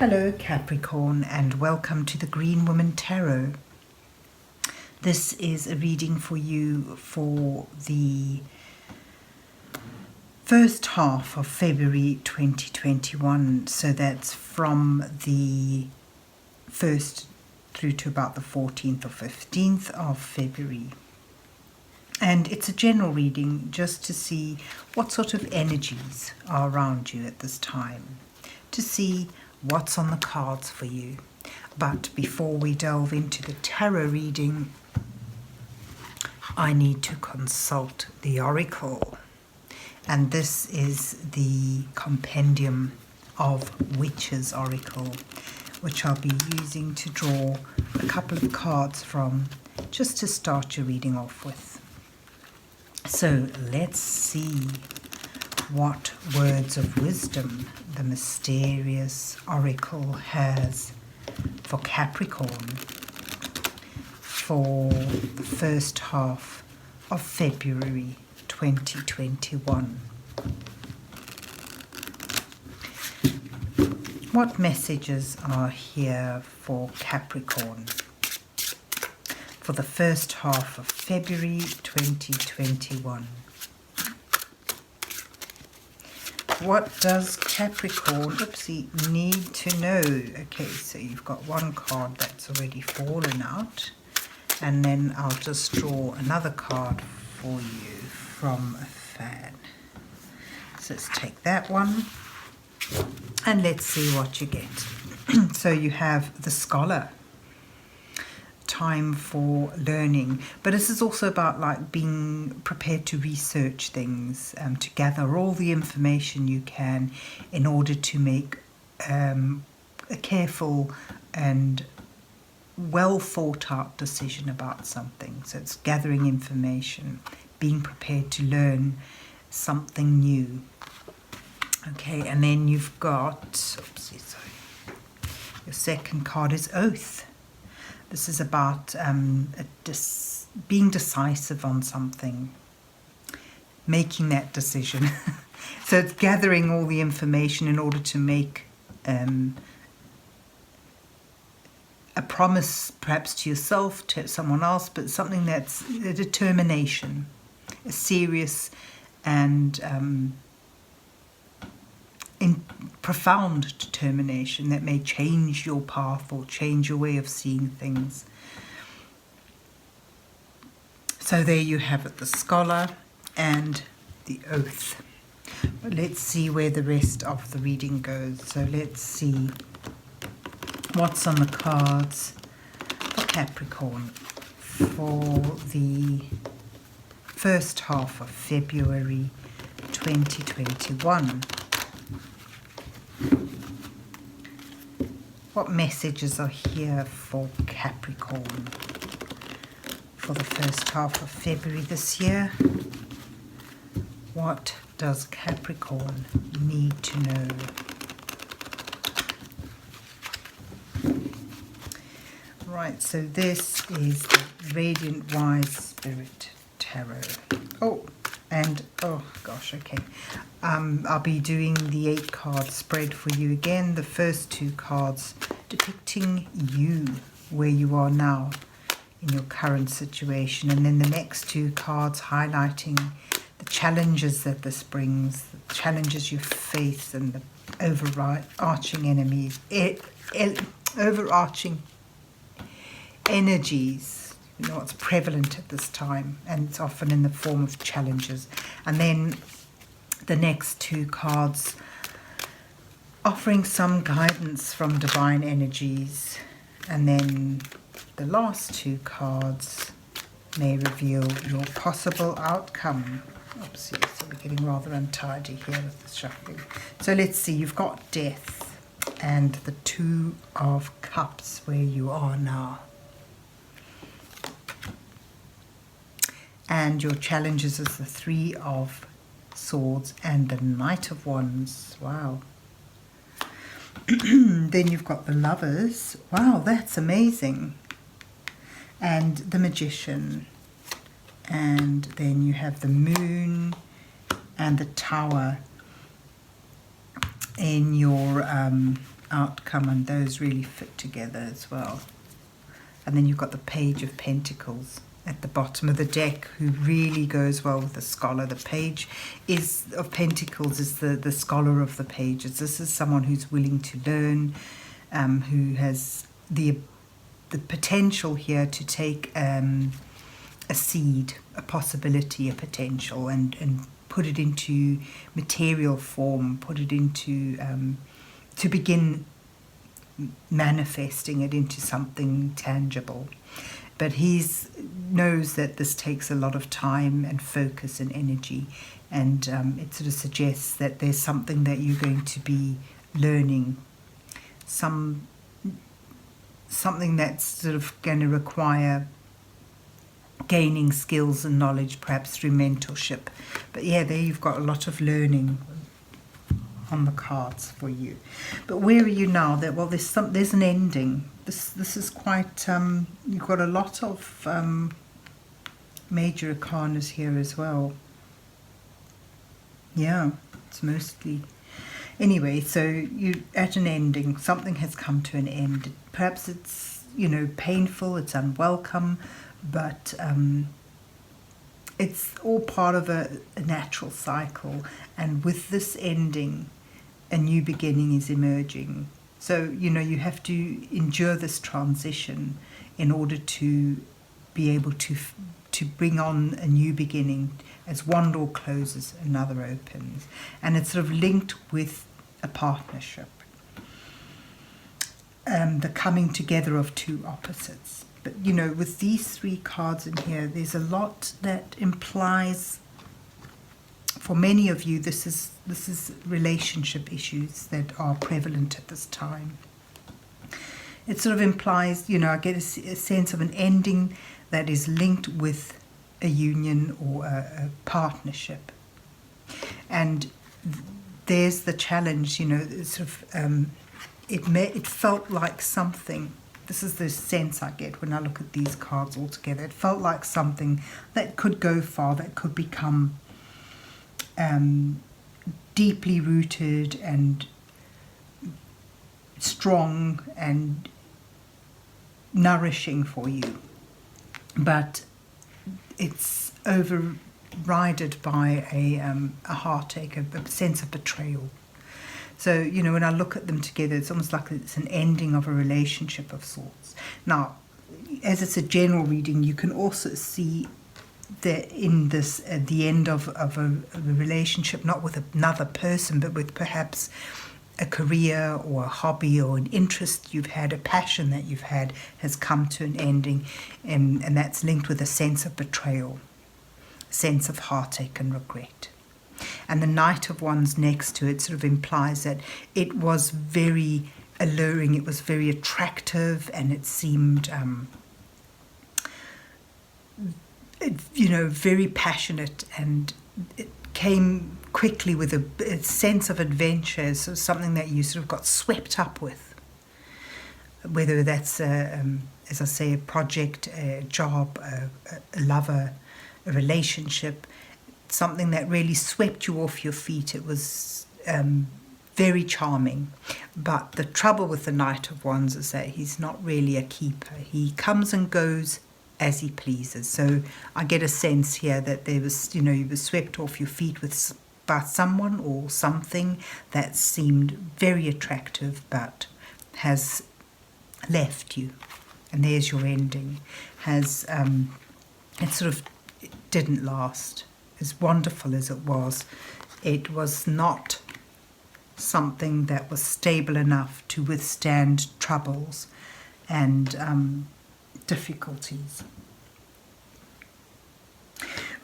Hello Capricorn, and welcome to the Green Woman Tarot. This is a reading for you for the first half of February 2021. So that's from the 1st through to about the 14th or 15th of February. And it's a general reading just to see what sort of energies are around you at this time, to see what's on the cards for you. But before we delve into the tarot reading, I need to consult the oracle. And this is the Compendium of Witches Oracle, which I'll be using to draw a couple of cards from, just to start your reading off with. So let's see what words of wisdom the mysterious oracle has for Capricorn for the first half of February 2021. What messages are here for Capricorn for the first half of February 2021? What does Capricorn, need to know? Okay, so you've got one card that's already fallen out. And then I'll just draw another card for you from a fan. So let's take that one. And let's see what you get. So you have the Scholar. Time for learning, but this is also about like being prepared to research things, to gather all the information you can in order to make a careful and well thought out decision about something. So it's gathering information, being prepared to learn something new. Okay, and then you've got your second card is Oath. This is about being decisive on something, making that decision. So it's gathering all the information in order to make a promise, perhaps to yourself, to someone else, but something that's a determination, a serious and in profound determination that may change your path or change your way of seeing things. So there you have it, the Scholar and the Oath. But let's see where the rest of the reading goes. So let's see what's on the cards for Capricorn for the first half of February 2021. What messages are here for Capricorn for the first half of February this year? What does Capricorn need to know? Right, so this is the Radiant Wise Spirit Tarot. I'll be doing the 8-card spread for you again. The first 2 cards depicting you, where you are now in your current situation. And then the next 2 cards highlighting the challenges that this brings, the challenges you face, and the overarching enemies, overarching energies. You know, what's prevalent at this time, and it's often in the form of challenges. And then the next 2 cards offering some guidance from divine energies, and then the last 2 cards may reveal your possible outcome. So we're getting rather untidy here with the shuffling. So let's see, you've got Death and the 2 of Cups where you are now. And your challenges is the 3 of Swords and the Knight of Wands. Wow. Then you've got the Lovers. Wow, that's amazing. And the Magician. And then you have the Moon and the Tower in your outcome, and those really fit together as well. And then you've got the Page of Pentacles at the bottom of the deck, who really goes well with the scholar. The Page of Pentacles is the scholar of the pages. This is someone who's willing to learn, who has the potential here to take a seed, a possibility, a potential, and put it into material form, put it into, to begin manifesting it into something tangible. But he knows that this takes a lot of time and focus and energy, and it sort of suggests that there's something that you're going to be learning, something that's sort of going to require gaining skills and knowledge, perhaps through mentorship. But yeah, there you've got a lot of learning on the cards for you. But where are you now? Well, there's an ending. This is quite, you've got a lot of major arcanas here as well. Yeah, it's mostly. Anyway, so you're at an ending. Something has come to an end. Perhaps it's, painful, it's unwelcome, but it's all part of a natural cycle. And with this ending, a new beginning is emerging. So, you have to endure this transition in order to be able to bring on a new beginning. As one door closes, another opens. And it's sort of linked with a partnership. The coming together of two opposites. But, with these three cards in here, there's a lot that implies, for many of you, this is relationship issues that are prevalent at this time. It sort of implies, I get a sense of an ending that is linked with a union or a partnership. And there's the challenge, sort of, it felt like something. This is the sense I get when I look at these cards all together. It felt like something that could go far, that could become deeply rooted and strong and nourishing for you. But it's overridden by a heartache, a sense of betrayal. So, when I look at them together, it's almost like it's an ending of a relationship of sorts. Now, as it's a general reading, you can also see that in this, at the end of a relationship, not with another person, but with perhaps a career or a hobby or an interest you've had, a passion that you've had, has come to an ending, and that's linked with a sense of betrayal, sense of heartache and regret. And the Knight of Wands next to it sort of implies that it was very alluring, it was very attractive, and it seemed, very passionate, and it came quickly with a sense of adventure, so something that you sort of got swept up with. Whether that's, as I say, a project, a job, a lover, a relationship, something that really swept you off your feet. It was very charming. But the trouble with the Knight of Wands is that he's not really a keeper. He comes and goes as he pleases. So I get a sense here that there was, you were swept off your feet by someone or something that seemed very attractive but has left you. And there's your ending. It sort of didn't last. As wonderful as it was not something that was stable enough to withstand troubles and difficulties.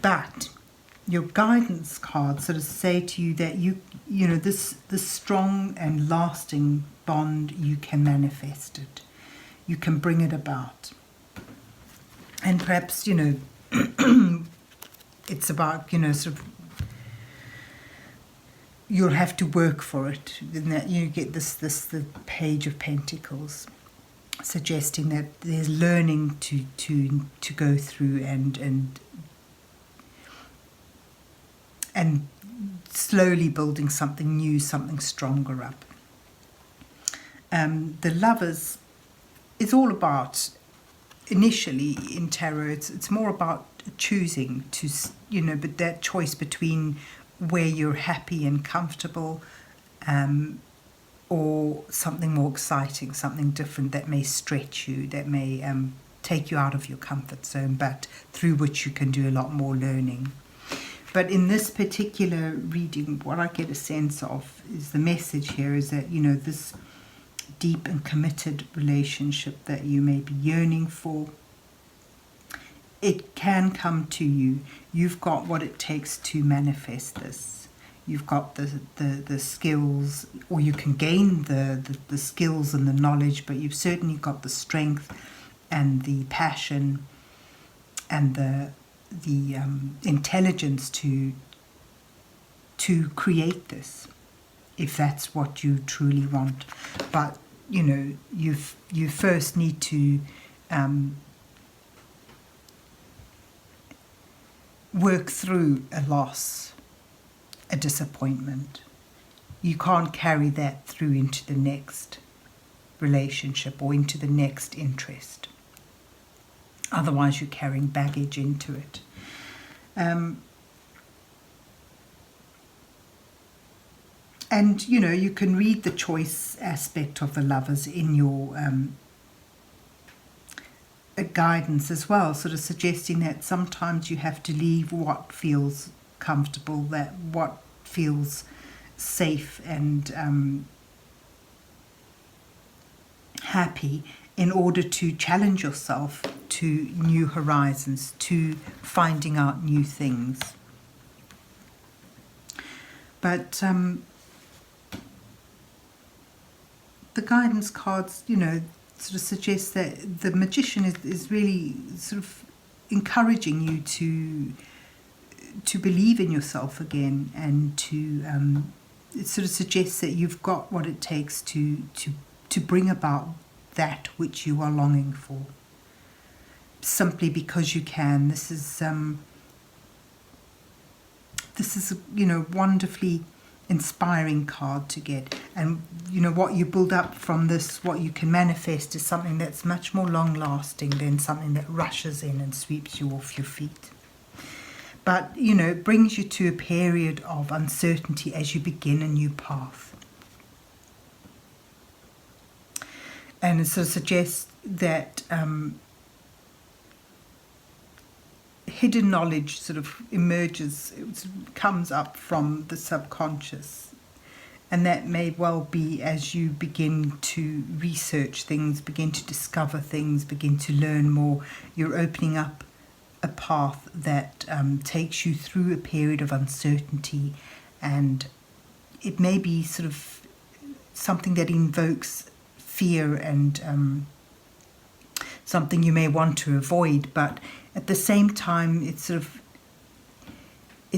But your guidance cards sort of say to you that this strong and lasting bond, you can manifest it, you can bring it about, and perhaps it's about, sort of, you'll have to work for it. And that you get the Page of Pentacles, suggesting that there's learning to go through and slowly building something new, something stronger up. The Lovers is all about, initially in tarot, it's more about choosing to, but that choice between where you're happy and comfortable, or something more exciting, something different that may stretch you, that may take you out of your comfort zone, but through which you can do a lot more learning. But in this particular reading, what I get a sense of is the message here is that, this deep and committed relationship that you may be yearning for, it can come to you. You've got what it takes to manifest this. You've got the skills, or you can gain the skills and the knowledge, but you've certainly got the strength and the passion and the intelligence to create this, if that's what you truly want. But you first need to work through a loss, a disappointment. You can't carry that through into the next relationship or into the next interest. Otherwise, you're carrying baggage into it. And, you can read the choice aspect of the Lovers in your guidance as well, sort of suggesting that sometimes you have to leave what feels comfortable, that what feels safe and happy, in order to challenge yourself to new horizons, to finding out new things. But the guidance cards, sort of suggest that the Magician is really sort of encouraging you to believe in yourself again, and to it sort of suggests that you've got what it takes to bring about that which you are longing for, simply because you can. This is wonderfully inspiring card to get, and what you build up from this, what you can manifest, is something that's much more long lasting than something that rushes in and sweeps you off your feet. But it brings you to a period of uncertainty as you begin a new path. And it sort of suggests that hidden knowledge sort of emerges, it comes up from the subconscious. And that may well be as you begin to research things, begin to discover things, begin to learn more, you're opening up a path that takes you through a period of uncertainty. And it may be sort of something that invokes fear and something you may want to avoid, but at the same time it's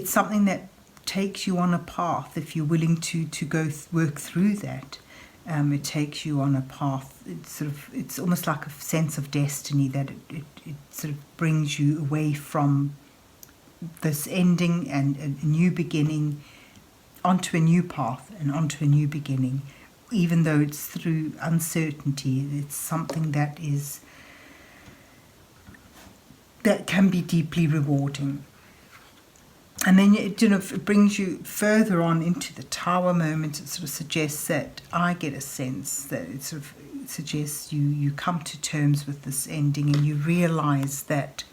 something that takes you on a path if you're willing to go work through that. It takes you on a path. It's almost like a sense of destiny, that it sort of brings you away from this ending and a new beginning onto a new path and onto a new beginning. Even though it's through uncertainty, it's something that can be deeply rewarding. And then it brings you further on into the Tower moment. It sort of suggests that, I get a sense that it sort of suggests you come to terms with this ending, and you realise that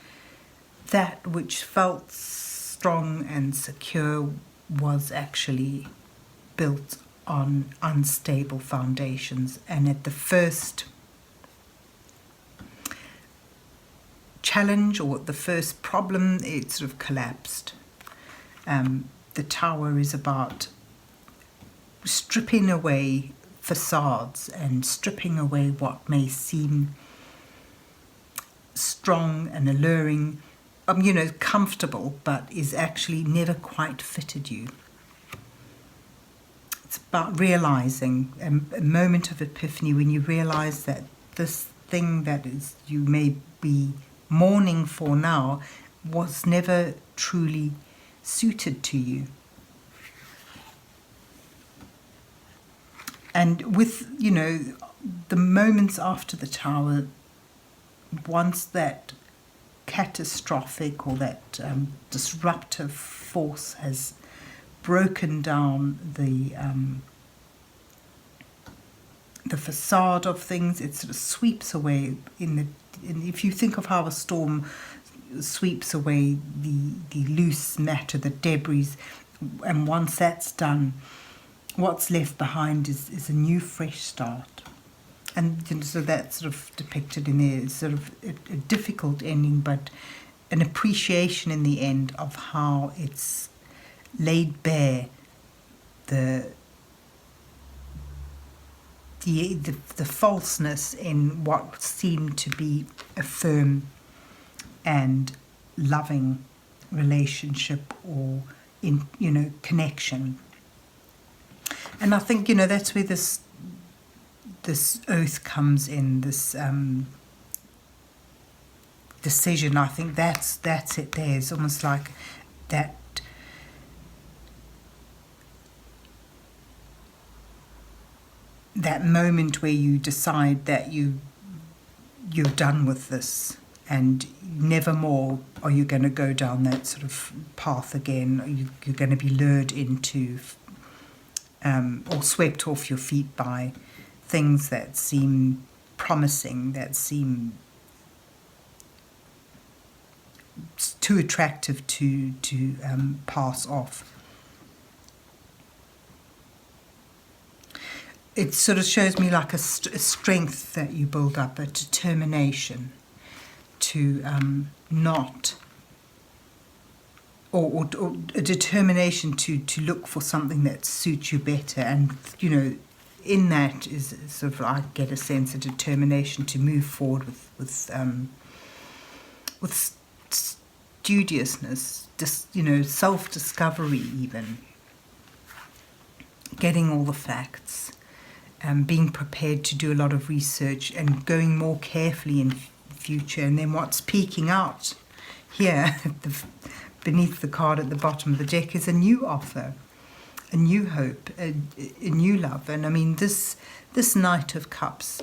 which felt strong and secure was actually built on unstable foundations. And at the first challenge or the first problem, it sort of collapsed. The Tower is about stripping away facades and stripping away what may seem strong and alluring, comfortable, but is actually never quite fitted you. It's about realizing a moment of epiphany, when you realize that this thing that is you may be mourning for now was never truly suited to you. And with, the moments after the Tower, once that catastrophic or that disruptive force has broken down the facade of things, it sort of sweeps away if you think of how a storm sweeps away the loose matter, the debris, and once that's done, what's left behind is a new fresh start. And so that's sort of depicted in there. It's sort of a difficult ending, but an appreciation in the end of how it's laid bare the falseness in what seemed to be a firm and loving relationship or connection. And I think that's where this oath comes in, this decision. I think that's it there. It's almost like that moment where you decide that you're done with this, and never more are you going to go down that sort of path again. You're going to be lured into or swept off your feet by things that seem promising, that seem too attractive to pass off. It sort of shows me like a strength that you build up, a determination to not, or a determination to look for something that suits you better. And, in that is sort of, I get a sense of determination to move forward with studiousness, self-discovery even, getting all the facts, being prepared to do a lot of research and going more carefully in future. And then what's peeking out here beneath the card at the bottom of the deck is a new offer, a new hope, a new love. And I mean, this Knight of Cups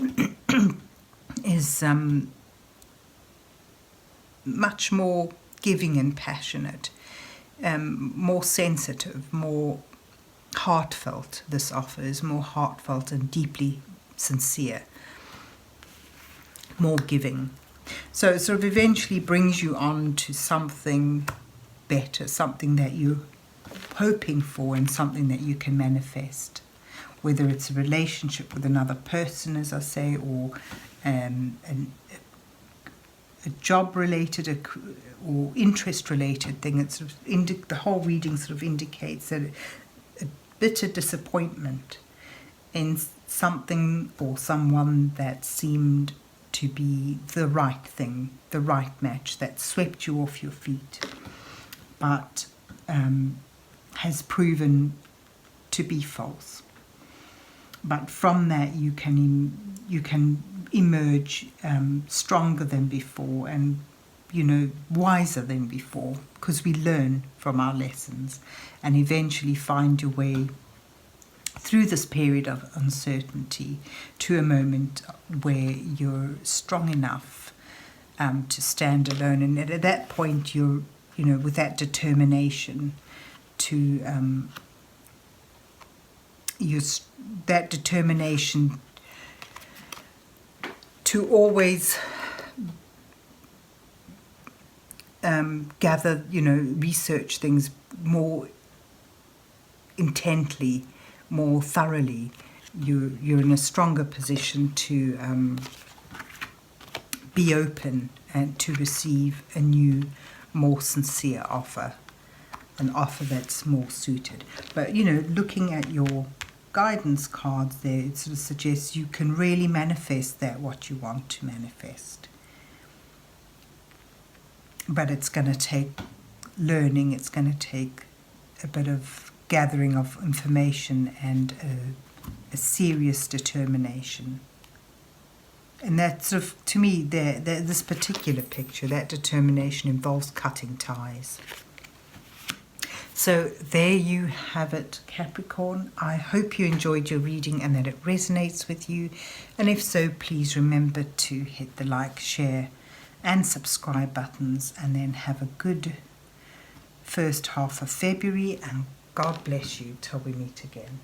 is much more giving and passionate, more sensitive, more heartfelt. This offer is more heartfelt and deeply sincere, more giving. So it sort of eventually brings you on to something better, something that you're hoping for and something that you can manifest, whether it's a relationship with another person, as I say, or a job-related or interest-related thing. It's sort of the whole reading sort of indicates that a bitter disappointment in something or someone that seemed to be the right thing, the right match, that swept you off your feet, but has proven to be false. But from that you can emerge stronger than before, and wiser than before, because we learn from our lessons and eventually find your way through this period of uncertainty to a moment where you're strong enough to stand alone. And at that point you're with that determination to that determination to always gather, research things more intently, more thoroughly. You're in a stronger position to be open and to receive a new, more sincere offer, an offer that's more suited. But looking at your guidance cards there, it sort of suggests you can really manifest what you want to manifest. But it's going to take learning, it's going to take a bit of gathering of information and a serious determination. And that sort of, to me, this particular picture, that determination involves cutting ties. So there you have it, Capricorn. I hope you enjoyed your reading and that it resonates with you. And if so, please remember to hit the like, share and subscribe buttons, and then have a good first half of February, and God bless you till we meet again.